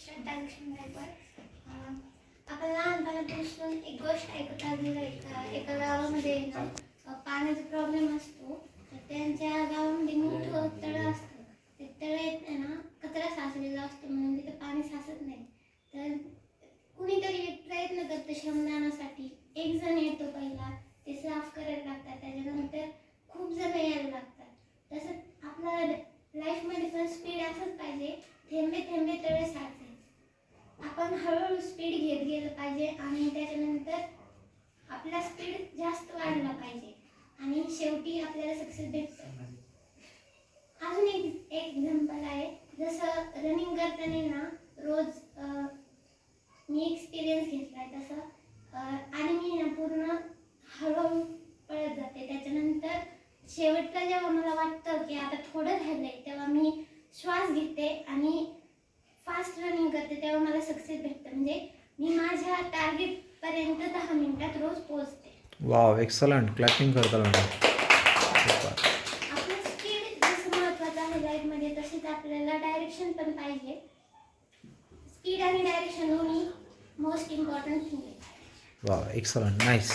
श्रद्धा लक्ष्मी गायकवाड. आपण लहानपणापासून एक गोष्ट ऐकत आलेलो आहे. एका गावामध्ये ना पाण्याचा प्रॉब्लेम असतो. तर त्यांच्या गावामध्ये मोठं तळं असतं. ते तळ्यात ना कचरा साचलेला असतो म्हणून तिथं पाणी साचत नाही. तर कुणीतरी एक प्रयत्न करतं श्रमदानासाठी. एक जण येतो पहिला, ते साफ करायला लागतात. त्याच्यानंतर खूप जण यायला लागतात. तसंच आपल्या लाईफमध्ये पण स्पीड असंच पाहिजे. थेंबे थेंबे तळे साचे. आपण हळूहळू स्पीड घेत गेलं पाहिजे आणि त्याच्यानंतर आपला स्पीड जास्त वाढला पाहिजे आणि शेवटी आपल्याला सक्सेस भेटतं. अजून एक एक्झाम्पल आहे. जसं रनिंग करताना ना रोज मी एक्सपिरियन्स घेतलाय तसं आणि मी ना पूर्ण हळूहळू पळत जाते. त्याच्यानंतर शेवटला जेव्हा मला वाटतं की आता थोडं राहिलंय तेव्हा मी श्वास घेते आणि फास्ट रनिंग करते. तेव्हा मला सक्सेस भेटतं. म्हणजे मी माझ्या टार्गेटपर्यंत 10 मिनिटात रोज पोहोचते. Wow, excellent. क्लॅपिंग करता मॅडम. आपलं स्पीड जसं महत्त्वाचं आहे लाईफमध्ये तसेच आपल्याला डायरेक्शन पण पाहिजे. स्पीड आणि डायरेक्शन दोन्ही मोस्ट इम्पॉर्टंट थिंग आहे. Wow, excellent. नाईस.